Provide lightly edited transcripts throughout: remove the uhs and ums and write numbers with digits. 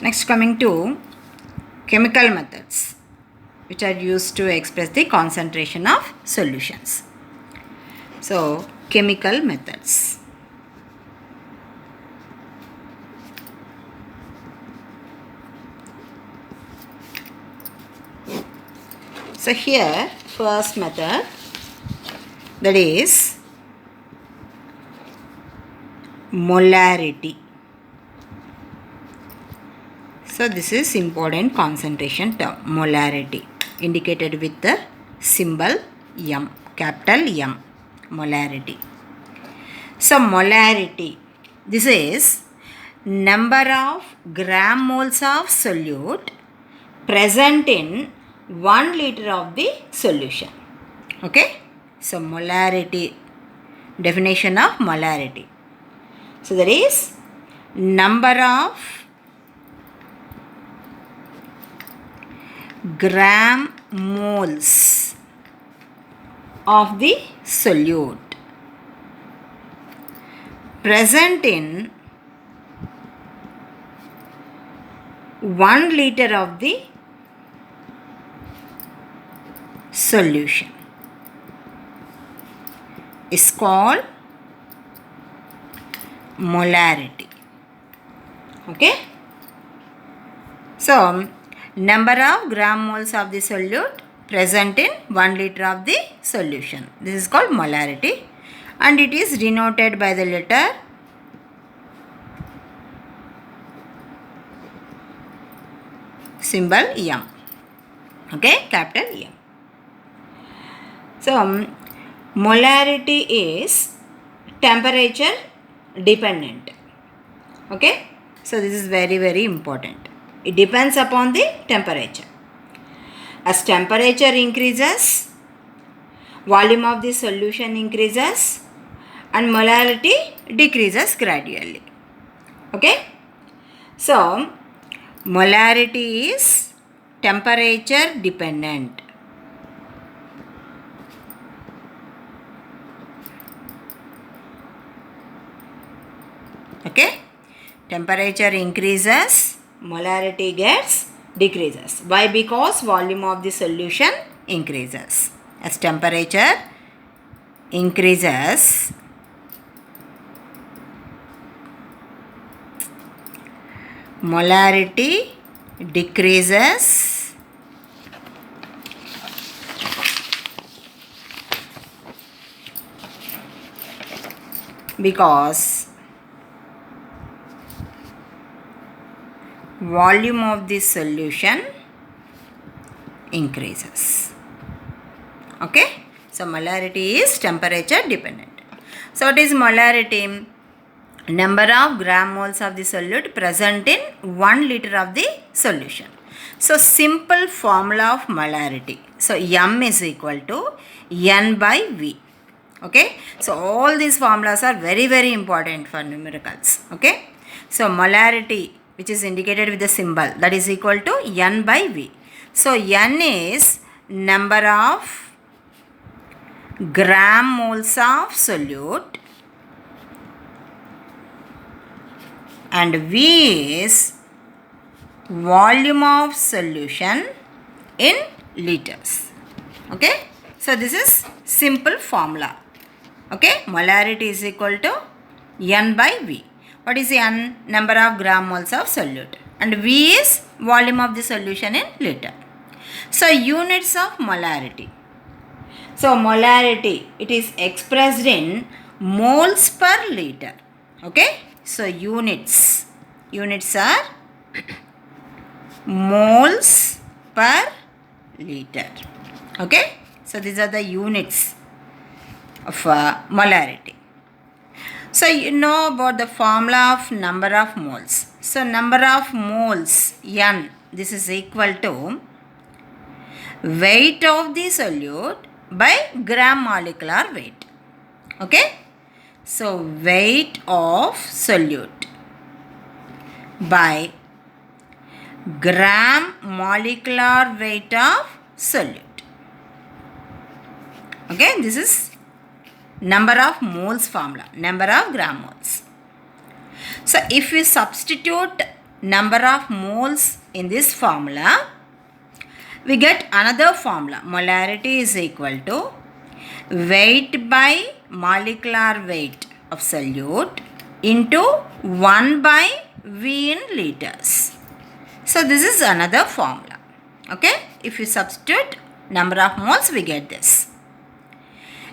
Next, coming to chemical methods, which are used to express the concentration of solutions. So, chemical methods. So, here, first method, that is molarity. So, this is important concentration term, molarity, indicated with the symbol M, capital M, molarity. So, molarity, this is number of gram moles of solute present in 1 liter of the solution. Okay. So, molarity, definition of molarity. So, there is number of gram moles of the solute present in 1 liter of the solution is called molarity. Okay. So, number of gram moles of the solute present in 1 liter of the solution. This is called molarity, and it is denoted by the letter symbol M. Okay, capital M. So, molarity is temperature dependent. Okay. So, this is very, very important. It depends upon the temperature. As temperature increases, volume of the solution increases and molarity decreases gradually. Okay. So, molarity is temperature dependent. Okay. Temperature increases, molarity gets decreases. Why? Because volume of the solution increases. As temperature increases, molarity decreases because volume of the solution increases. Okay. So, molarity is temperature dependent. So, what is molarity? Number of gram moles of the solute present in 1 liter of the solution. So, simple formula of molarity. So, M is equal to N by V. Okay. So, all these formulas are very, very important for numericals. Okay. So, molarity, which is indicated with the symbol, that is equal to N by V. So, N is number of gram moles of solute and V is volume of solution in liters. Okay. So, this is simple formula. Okay. Molarity is equal to N by V. What is N? Number of gram moles of solute. And V is volume of the solution in liter. So, units of molarity. So, molarity, it is expressed in moles per liter. Okay. So, units are moles per liter. Okay. So, these are the units of molarity. So, you know about the formula of number of moles. So, number of moles N, this is equal to weight of the solute by gram molecular weight. Okay. So, weight of solute by gram molecular weight of solute. Okay. This is number of moles formula, number of gram moles. So, if we substitute number of moles in this formula, we get another formula. Molarity is equal to weight by molecular weight of solute into 1 by V in liters. So this is another formula. Okay, if you substitute number of moles, we get this.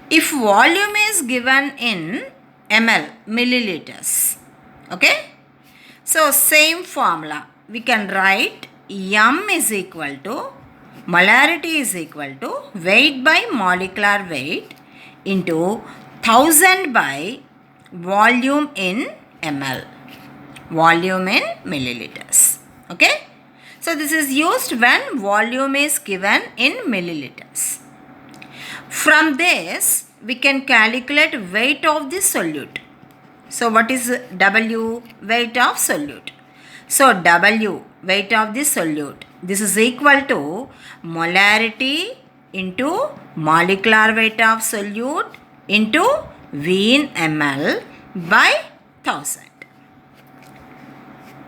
If volume is given in ml, milliliters, okay, so same formula, we can write m is equal to, molarity is equal to weight by molecular weight into 1000 by volume in ml, volume in milliliters. Okay, so this is used when volume is given in milliliters. From this, we can calculate weight of the solute. So what is W? Weight of solute. So W, weight of the solute. This is equal to molarity into molecular weight of solute into V in ml by 1000.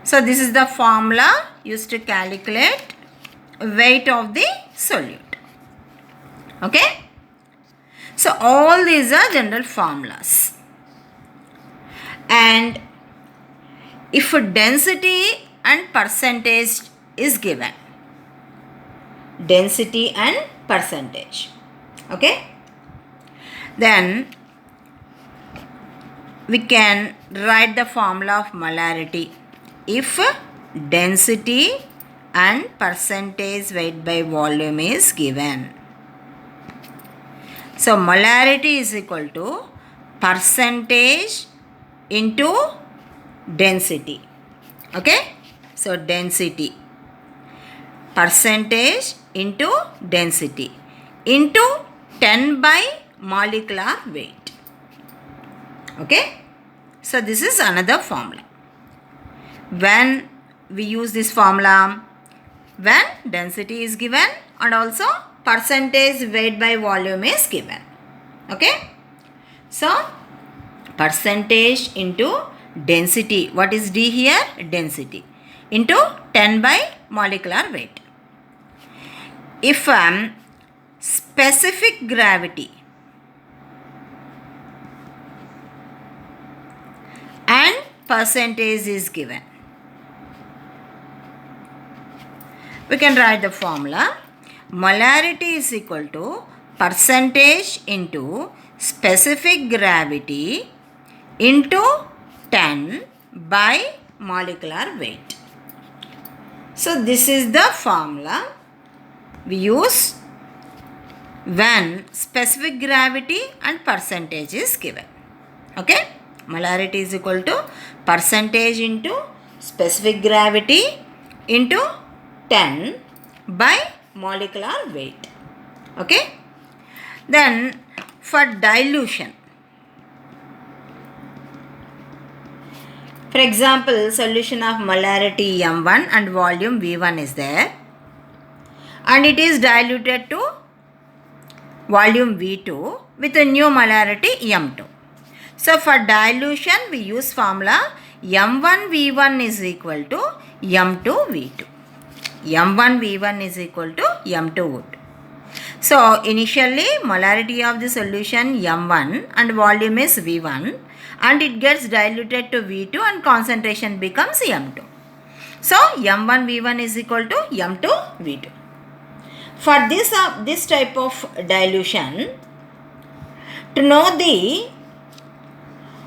So this is the formula used to calculate weight of the solute. Okay. So all these are general formulas. And if density and percentage is given, density and percentage, okay, then we can write the formula of molarity. If density and percentage weight by volume is given. So molarity is equal to percentage into density. Okay, so density, percentage into density into 10 by molecular weight. Okay, so this is another formula. When we use this formula, when density is given and also percentage weight by volume is given. Okay, so percentage into density, what is D here? Density, into 10 by molecular weight. If specific gravity and percentage is given, we can write the formula. Molarity is equal to percentage into specific gravity into 10 by molecular weight. So this is the formula we use when specific gravity and percentage is given. Okay, molarity is equal to percentage into specific gravity into 10 by molecular weight. Okay, then for dilution, for example, solution of molarity M1 and volume V1 is there, and it is diluted to volume V2 with a new molarity M2. So for dilution, we use formula M1 V1 is equal to M2 V2. M1 V1 is equal to M2 V2. So initially molarity of the solution M1 and volume is V1, and it gets diluted to V2 and concentration becomes M2. So M1 V1 is equal to M2 V2. For this type of dilution, to know the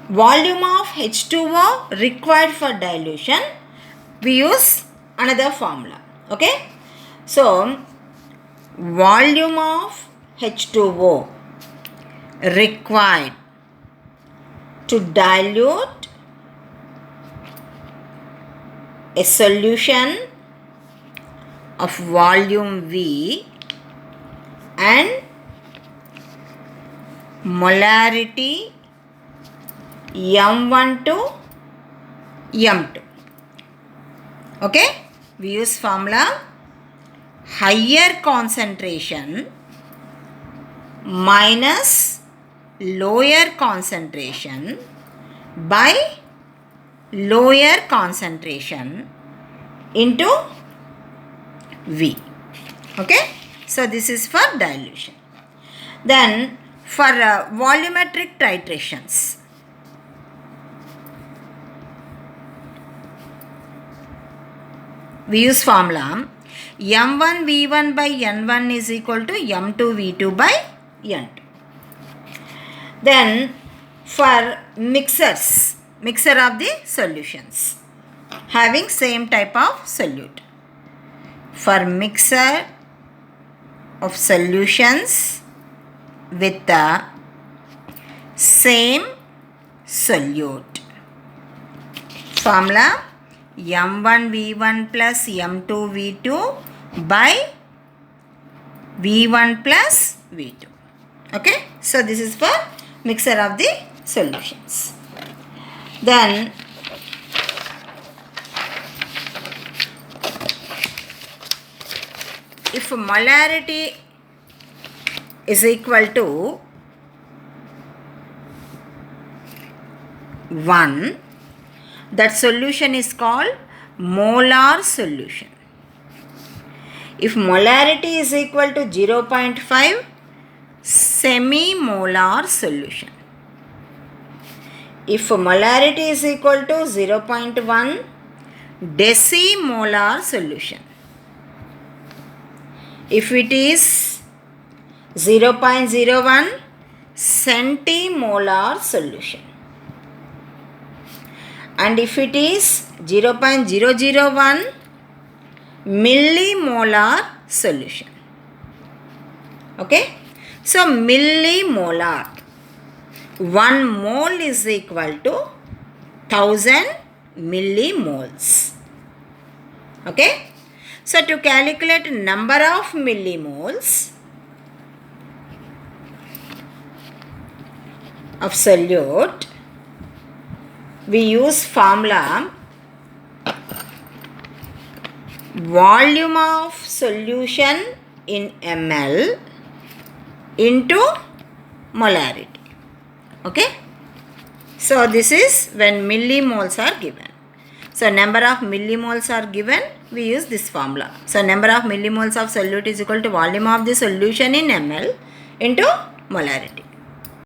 volume of H2O required for dilution, we use another formula. Okay, so volume of H2O required to dilute a solution of volume V and molarity M1 to M2. Okay, we use formula higher concentration minus lower concentration by lower concentration into V. Okay, so this is for dilution. Then for volumetric titrations, we use formula M1 V1 by N1 is equal to M2 V2 by N2. Then for mixer of the solutions having same type of solute. For mixer of solutions with the same solute, formula M1 V1 plus M2 V2 by V1 plus V2. Okay, so this is for mixer of the solutions. Then if molarity is equal to 1, that solution is called molar solution. If molarity is equal to 0.5, semi-molar solution. If molarity is equal to 0.1, decimolar solution. If it is 0.01, centimolar solution. And if it is 0.001, millimolar solution. Okay, so millimolar, 1 mole is equal to 1000 millimoles. Okay, so to calculate number of millimoles of solute, we use formula volume of solution in ml into molarity. Okay, so this is when millimoles are given. So number of millimoles are given, we use this formula. So number of millimoles of solute is equal to volume of the solution in ml into molarity.